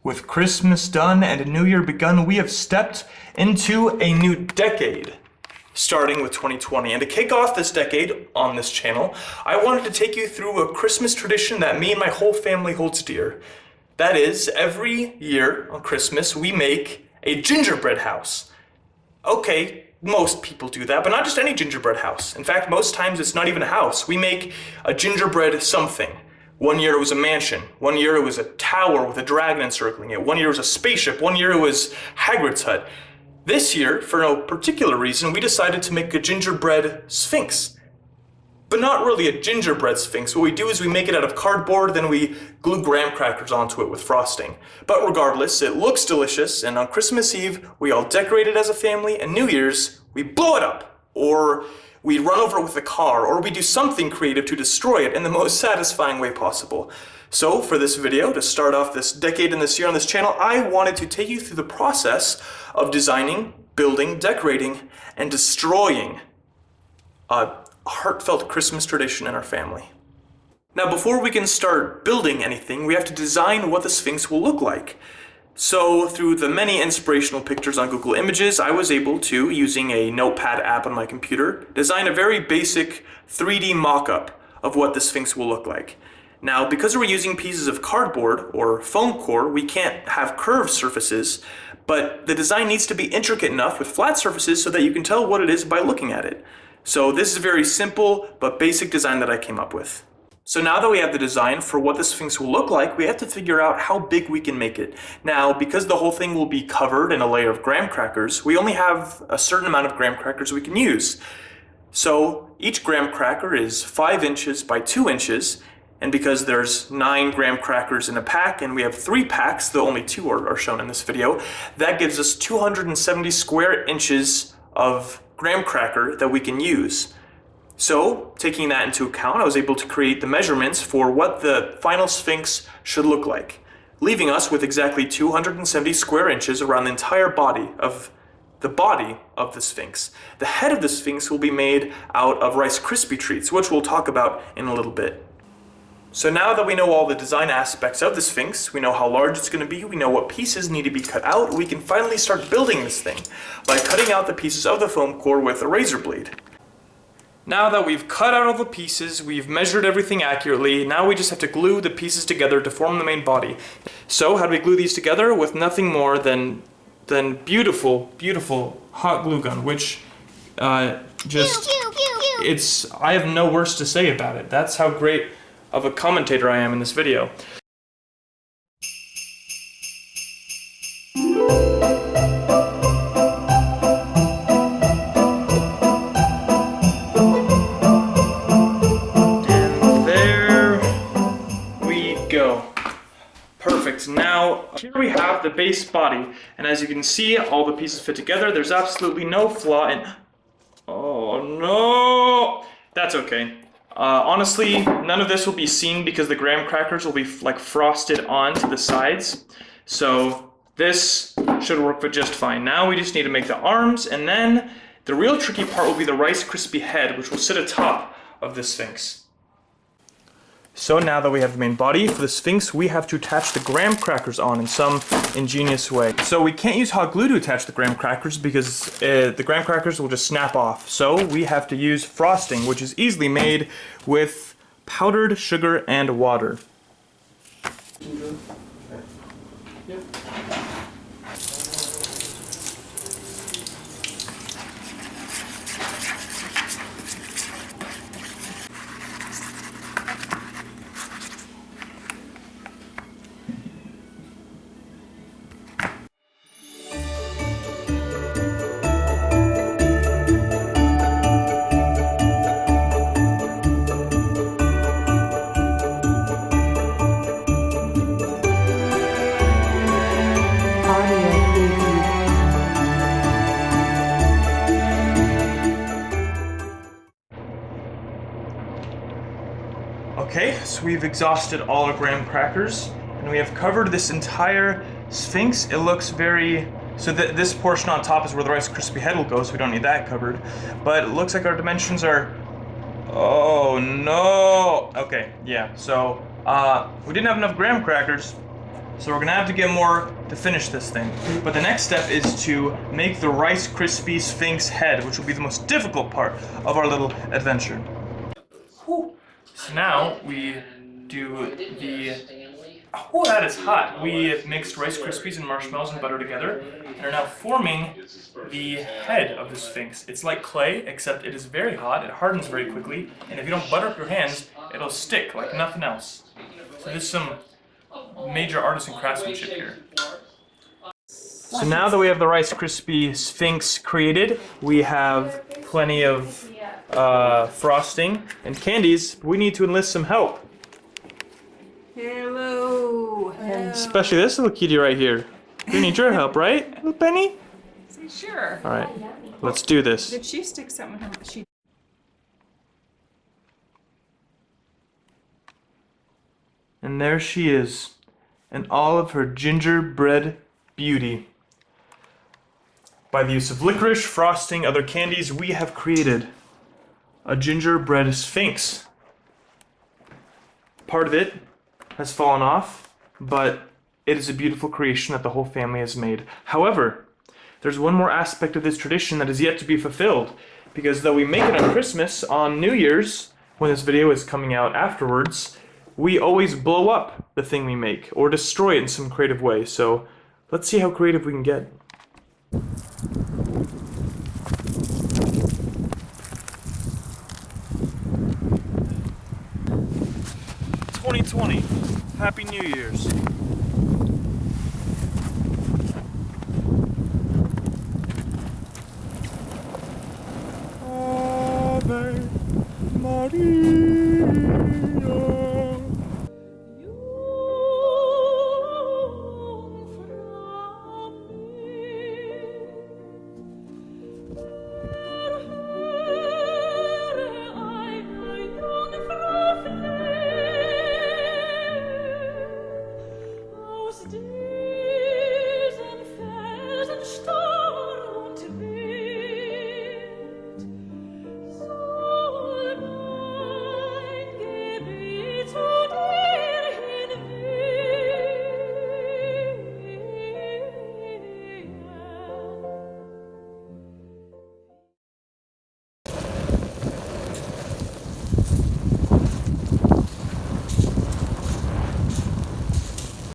With Christmas done and a new year begun, we have stepped into a new decade, starting with 2020. And to kick off this decade on this channel, I wanted to take you through a Christmas tradition that me and my whole family holds dear. That is, every year on Christmas, we make a gingerbread house. Okay, most people do that, but not just any gingerbread house. In fact, most times it's not even a house. We make a gingerbread something. One year it was a mansion. One year it was a tower with a dragon encircling it. One year it was a spaceship. One year it was Hagrid's hut. This year, for no particular reason, we decided to make a gingerbread sphinx. But not really a gingerbread sphinx. What we do is we make it out of cardboard, then we glue graham crackers onto it with frosting. But regardless, it looks delicious, and on Christmas Eve, we all decorate it as a family, and New Year's, we blow it up. Or we run over it with a car, or we do something creative to destroy it in the most satisfying way possible. So for this video, to start off this decade and this year on this channel, I wanted to take you through the process of designing, building, decorating, and destroying a heartfelt Christmas tradition in our family. Now, before we can start building anything, we have to design what the Sphinx will look like. So through the many inspirational pictures on Google Images, I was able to, using a notepad app on my computer, design a very basic 3D mock-up of what the Sphinx will look like. Now, because we're using pieces of cardboard or foam core, we can't have curved surfaces, but the design needs to be intricate enough with flat surfaces so that you can tell what it is by looking at it. So this is a very simple but basic design that I came up with. So now that we have the design for what the Sphinx will look like, we have to figure out how big we can make it. Now, because the whole thing will be covered in a layer of graham crackers, we only have a certain amount of graham crackers we can use. So each graham cracker is 5 inches by 2 inches, and because there's 9 graham crackers in a pack, and we have 3 packs, though only 2 are shown in this video, that gives us 270 square inches of graham cracker that we can use. So, taking that into account, I was able to create the measurements for what the final Sphinx should look like, leaving us with exactly 270 square inches around the entire body of the Sphinx. The head of the Sphinx will be made out of Rice Krispie treats, which we'll talk about in a little bit. So now that we know all the design aspects of the Sphinx, we know how large it's going to be, we know what pieces need to be cut out, we can finally start building this thing by cutting out the pieces of the foam core with a razor blade. Now that we've cut out all the pieces, we've measured everything accurately, now we just have to glue the pieces together to form the main body. So how do we glue these together? With nothing more than beautiful, beautiful hot glue gun, which I have no words to say about it. That's how great of a commentator I am in this video. And there we go. Perfect. Now, here we have the base body, and as you can see, all the pieces fit together. There's absolutely no flaw in... Oh no! That's okay. Honestly, none of this will be seen because the graham crackers will be like frosted onto the sides. So this should work just fine. Now we just need to make the arms, and then the real tricky part will be the Rice Krispie head, which will sit atop of the Sphinx. So now that we have the main body for the Sphinx, we have to attach the graham crackers on in some ingenious way. So we can't use hot glue to attach the graham crackers because the graham crackers will just snap off. So we have to use frosting, which is easily made with powdered sugar and water. Okay, so we've exhausted all our graham crackers, and we have covered this entire Sphinx. It looks very... So this portion on top is where the Rice Krispie head will go, so we don't need that covered. But it looks like our dimensions are... Oh no! Okay, yeah, so we didn't have enough graham crackers, So we're gonna have to get more to finish this thing. But the next step is to make the Rice Krispie Sphinx head, which will be the most difficult part of our little adventure. Whew. So now we do the... Oh, that is hot. We have mixed Rice Krispies and marshmallows and butter together and are now forming the head of the Sphinx. It's like clay, except it is very hot, it hardens very quickly, and if you don't butter up your hands, it'll stick like nothing else. So there's some major artisan craftsmanship here. So now that we have the Rice Krispie Sphinx created, we have plenty of frosting and candies. We need to enlist some help. Hello. Especially this little kitty right here. We need your help, right, little Penny? Say sure. All right, let's do this. Did she stick something in her? She. And there she is, in all of her gingerbread beauty. By the use of licorice, frosting, other candies, we have created a gingerbread sphinx. Part of it has fallen off, but it is a beautiful creation that the whole family has made. However, there's one more aspect of this tradition that is yet to be fulfilled, because though we make it on Christmas, on New Year's, when this video is coming out afterwards, we always blow up the thing we make, or destroy it in some creative way. So let's see how creative we can get. 2020. Happy New Year's.